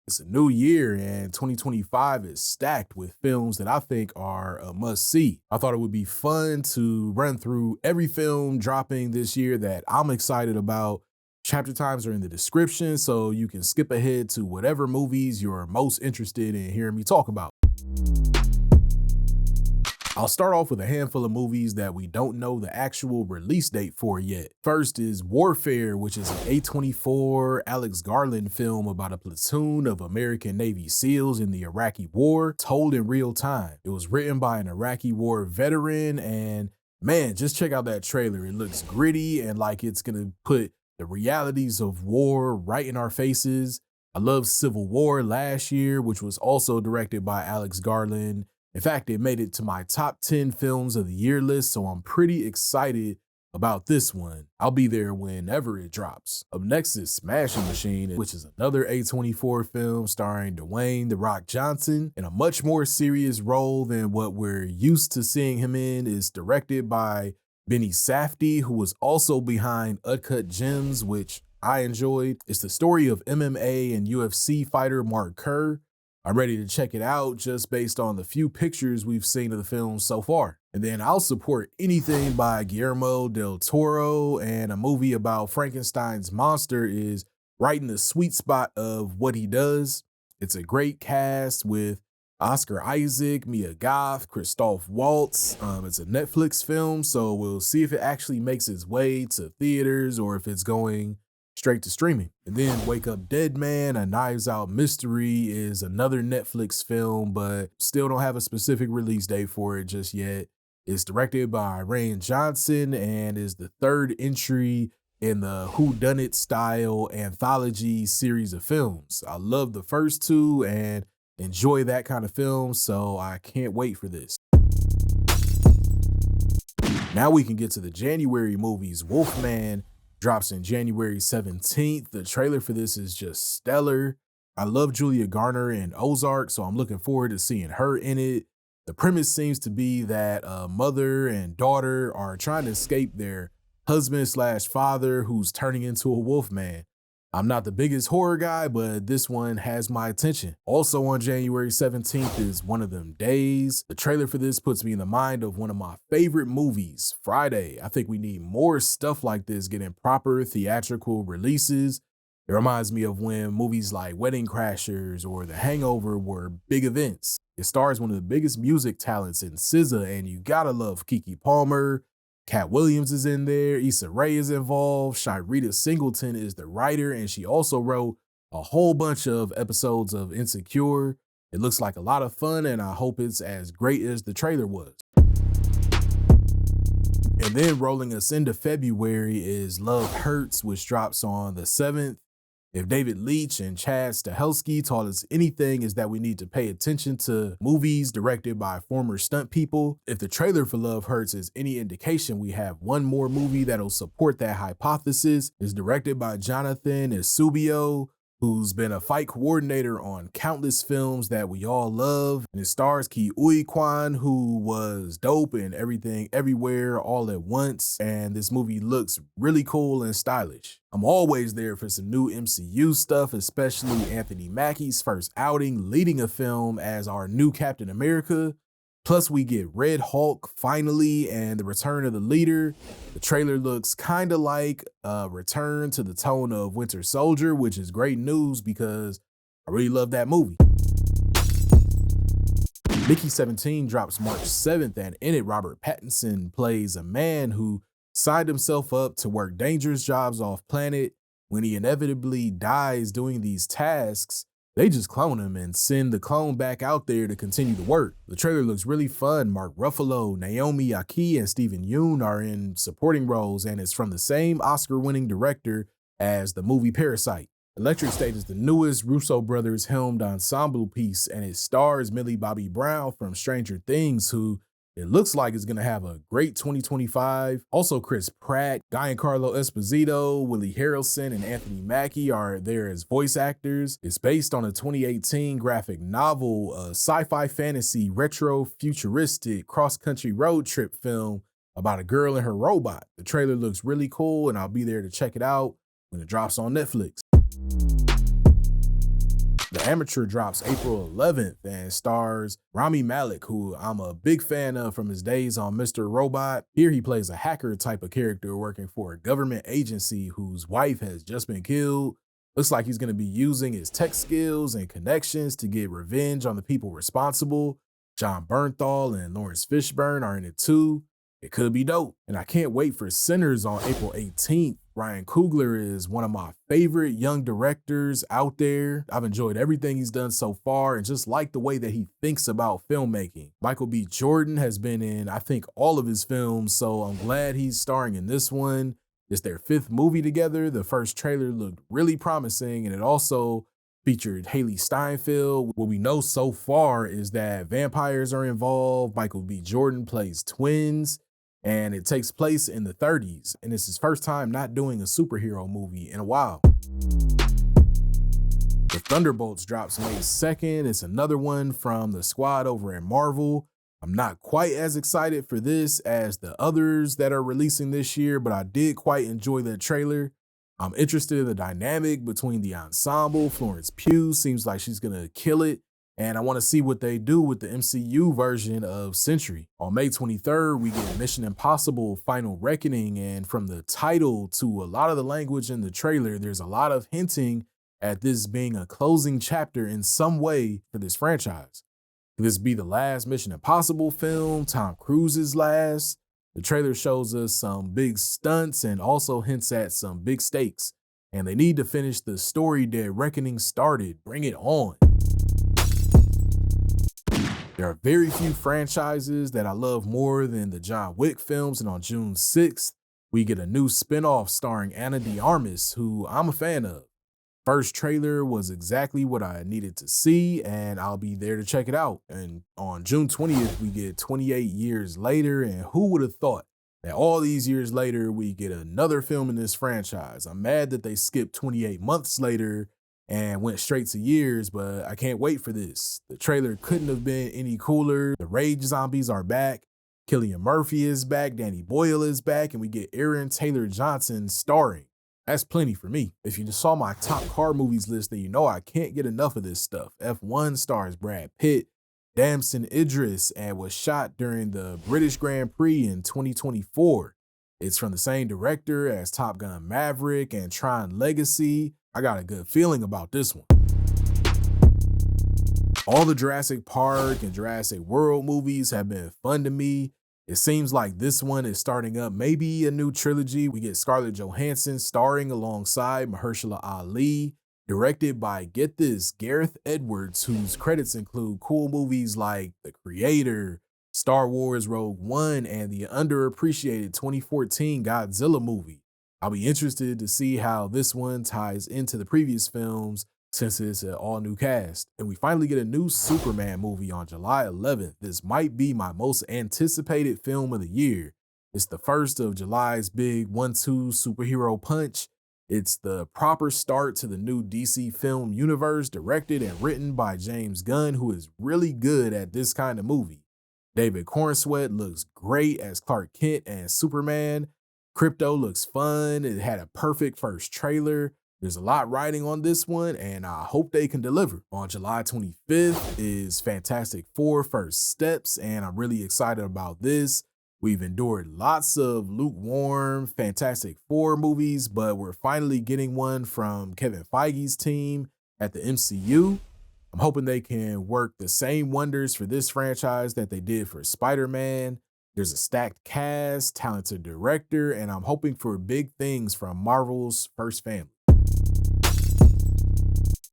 It's a new year and 2025 is stacked with films that I think are a must see. I thought it would be fun to run through every film dropping this year that I'm excited about. Chapter times are in the description, so you can skip ahead to whatever movies you're most interested in hearing me talk about. I'll start off with a handful of movies that we don't know the actual release date for yet. First is Warfare, which is an A24 Alex Garland film about a platoon of American Navy SEALs in the Iraqi War, told in real time. It was written by an Iraqi War veteran, and man, just check out that trailer. It looks gritty and like it's gonna put the realities of war right in our faces. I love Civil War last year, which was also directed by Alex Garland. In fact, it made it to my top 10 films of the year list, so I'm pretty excited about this one. I'll be there whenever it drops. Up next is Smashing Machine, which is another A24 film starring Dwayne "The Rock" Johnson in a much more serious role than what we're used to seeing him in. It's directed by Benny Safdie, who was also behind Uncut Gems, which I enjoyed. It's the story of MMA and UFC fighter Mark Kerr. I'm ready to check it out just based on the few pictures we've seen of the film so far. And then I'll support anything by Guillermo del Toro, and a movie about Frankenstein's monster is right in the sweet spot of what he does. It's a great cast with Oscar Isaac, Mia Goth, Christoph Waltz. It's a Netflix film, so we'll see if it actually makes its way to theaters or if it's going straight to streaming. And then Wake Up Dead Man, a Knives Out mystery, is another Netflix film, but still don't have a specific release date for it just yet. It's directed by Rian Johnson and is the third entry in the whodunit style anthology series of films. I love the first two and enjoy that kind of film, so I can't wait for this. Now we can get to the January movies. Wolfman drops in January 17th. The trailer for this is just stellar. I love Julia Garner in Ozark, so I'm looking forward to seeing her in it. The premise seems to be that a mother and daughter are trying to escape their husband/father who's turning into a wolf man. I'm not the biggest horror guy, but this one has my attention. Also on January 17th is One of Them Days. The trailer for this puts me in the mind of one of my favorite movies, Friday. I think we need more stuff like this getting proper theatrical releases. It reminds me of when movies like Wedding Crashers or The Hangover were big events. It stars one of the biggest music talents in SZA, and you gotta love Keke Palmer. Cat Williams is in there, Issa Rae is involved, Shyrita Singleton is the writer, and she also wrote a whole bunch of episodes of Insecure. It looks like a lot of fun, and I hope it's as great as the trailer was. And then rolling us into February is Love Hurts, which drops on the 7th. If David Leitch and Chad Stahelski taught us anything, is that we need to pay attention to movies directed by former stunt people. If the trailer for Love Hurts is any indication, we have one more movie that'll support that hypothesis. It's directed by Jonathan Esubio, who's been a fight coordinator on countless films that we all love. And it stars Ki Uy Kwan, who was dope in Everything Everywhere All at Once. And this movie looks really cool and stylish. I'm always there for some new MCU stuff, especially Anthony Mackie's first outing leading a film as our new Captain America. Plus, we get Red Hulk finally and the return of the leader. The trailer looks kind of like a return to the tone of Winter Soldier, which is great news because I really love that movie. Mickey 17 drops March 7th, and in it, Robert Pattinson plays a man who signed himself up to work dangerous jobs off planet. When he inevitably dies doing these tasks, they just clone him and send the clone back out there to continue the work. The trailer looks really fun. Mark Ruffalo, Naomi Aki, and Stephen Yeun are in supporting roles, and it's from the same Oscar-winning director as the movie Parasite. Electric State is the newest Russo brothers helmed ensemble piece, and it stars Millie Bobby Brown from Stranger Things, who it looks like it's going to have a great 2025. Also, Chris Pratt, Giancarlo Esposito, Willie Harrelson, and Anthony Mackie are there as voice actors. It's based on a 2018 graphic novel, a sci-fi fantasy, retro futuristic cross-country road trip film about a girl and her robot. The trailer looks really cool, and I'll be there to check it out when it drops on Netflix. The Amateur drops April 11th and stars Rami Malek, who I'm a big fan of from his days on Mr. Robot. Here he plays a hacker type of character working for a government agency whose wife has just been killed. Looks like he's going to be using his tech skills and connections to get revenge on the people responsible. John Bernthal and Lawrence Fishburne are in it too. It could be dope. And I can't wait for Sinners on April 18th. Ryan Coogler is one of my favorite young directors out there. I've enjoyed everything he's done so far and just like the way that he thinks about filmmaking. Michael B. Jordan has been in, I think, all of his films, so I'm glad he's starring in this one. It's their 5th movie together. The first trailer looked really promising, and it also featured Haley Steinfeld. What we know so far is that vampires are involved. Michael B. Jordan plays twins, and it takes place in the 30s, and it's his first time not doing a superhero movie in a while. The Thunderbolts drops May 2nd. It's another one from the squad over at Marvel. I'm not quite as excited for this as the others that are releasing this year, but I did quite enjoy that trailer. I'm interested in the dynamic between the ensemble. Florence Pugh seems like she's gonna kill it, and I want to see what they do with the MCU version of Sentry. On May 23rd, we get Mission Impossible Final Reckoning, and from the title to a lot of the language in the trailer, there's a lot of hinting at this being a closing chapter in some way for this franchise. Could this be the last Mission Impossible film? Tom Cruise's last? The trailer shows us some big stunts and also hints at some big stakes. And they need to finish the story that Reckoning started. Bring it on. There are very few franchises that I love more than the John Wick films, and on June 6th, we get a new spinoff starring Ana de Armas, who I'm a fan of. First trailer was exactly what I needed to see, and I'll be there to check it out. And on June 20th, we get 28 years later, and who would have thought that all these years later, we get another film in this franchise? I'm mad that they skipped 28 months later and went straight to years, but I can't wait for this. The trailer couldn't have been any cooler. The Rage Zombies are back. Cillian Murphy is back. Danny Boyle is back, and we get Aaron Taylor-Johnson starring. That's plenty for me. If you just saw my top car movies list, then you know I can't get enough of this stuff. F1 stars Brad Pitt, Damson Idris, and was shot during the British Grand Prix in 2024. It's from the same director as Top Gun Maverick and Tron Legacy. I got a good feeling about this one. All the Jurassic Park and Jurassic World movies have been fun to me. It seems like this one is starting up maybe a new trilogy. We get Scarlett Johansson starring alongside Mahershala Ali, directed by, get this, Gareth Edwards, whose credits include cool movies like The Creator, Star Wars Rogue One, and the underappreciated 2014 Godzilla movie. I'll be interested to see how this one ties into the previous films since it's an all-new cast. And we finally get a new Superman movie on July 11th. This might be my most anticipated film of the year. It's the first of July's big 1-2 superhero punch. It's the proper start to the new DC film universe, directed and written by James Gunn, who is really good at this kind of movie. David Cornsweet looks great as Clark Kent and Superman. Crypto looks fun. It had a perfect first trailer. There's a lot riding on this one, and I hope they can deliver. On July 25th is Fantastic Four First Steps, and I'm really excited about this. We've endured lots of lukewarm Fantastic Four movies, but we're finally getting one from Kevin Feige's team at the MCU. I'm hoping they can work the same wonders for this franchise that they did for Spider-Man. There's a stacked cast, talented director, and I'm hoping for big things from Marvel's first family.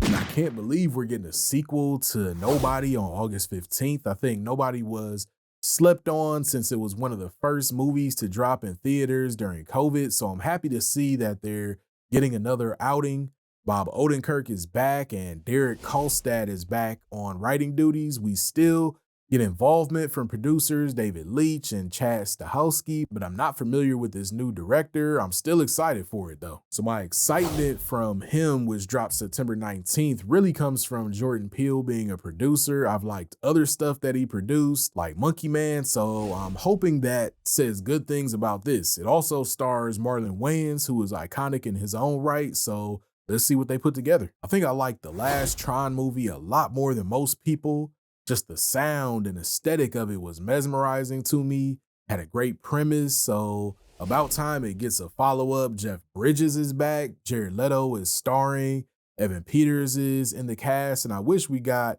And I can't believe we're getting a sequel to Nobody on August 15th. I think Nobody was slept on since it was one of the first movies to drop in theaters during COVID, so I'm happy to see that they're getting another outing. Bob Odenkirk is back and Derek Kolstad is back on writing duties. We still get involvement from producers David Leitch and Chad Stahelski, but I'm not familiar with this new director. I'm still excited for it though. So my excitement from him, which drops September 19th, really comes from Jordan Peele being a producer. I've liked other stuff that he produced, like Monkey Man, so I'm hoping that says good things about this. It also stars Marlon Wayans, who is iconic in his own right, so let's see what they put together. I think I liked the last Tron movie a lot more than most people. Just the sound and aesthetic of it was mesmerizing to me, had a great premise, so about time it gets a follow-up. Jeff Bridges is back, Jared Leto is starring, Evan Peters is in the cast, and I wish we got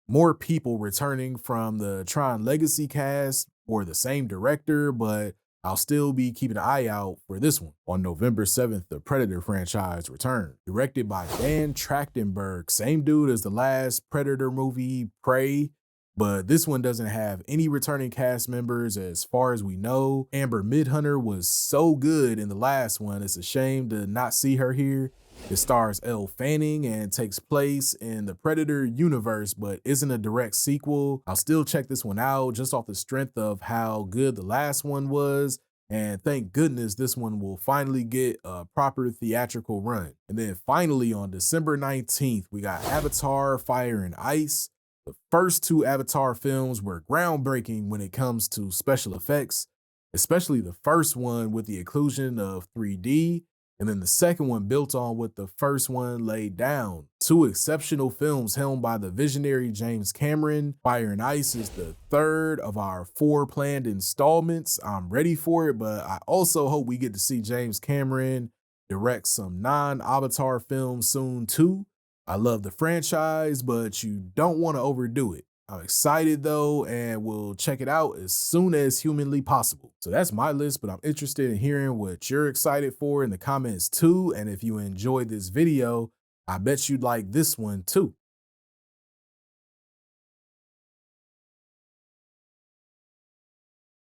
more people returning from the Tron Legacy cast or the same director, but I'll still be keeping an eye out for this one. On November 7th, the Predator franchise returned. Directed by Dan Trachtenberg, same dude as the last Predator movie, Prey, but this one doesn't have any returning cast members as far as we know. Amber Midhunter was so good in the last one, it's a shame to not see her here. It stars Elle Fanning and takes place in the Predator universe, but isn't a direct sequel. I'll still check this one out just off the strength of how good the last one was. And thank goodness this one will finally get a proper theatrical run. And then finally on December 19th, we got Avatar: Fire and Ice. The first two Avatar films were groundbreaking when it comes to special effects, especially the first one with the inclusion of 3D. And then the second one built on what the first one laid down. Two exceptional films helmed by the visionary James Cameron. Fire and Ice is the third of our 4 planned installments. I'm ready for it, but I also hope we get to see James Cameron direct some non-Avatar films soon too. I love the franchise, but you don't want to overdo it. I'm excited though, and we'll check it out as soon as humanly possible. So that's my list, but I'm interested in hearing what you're excited for in the comments too. And if you enjoyed this video, I bet you'd like this one too.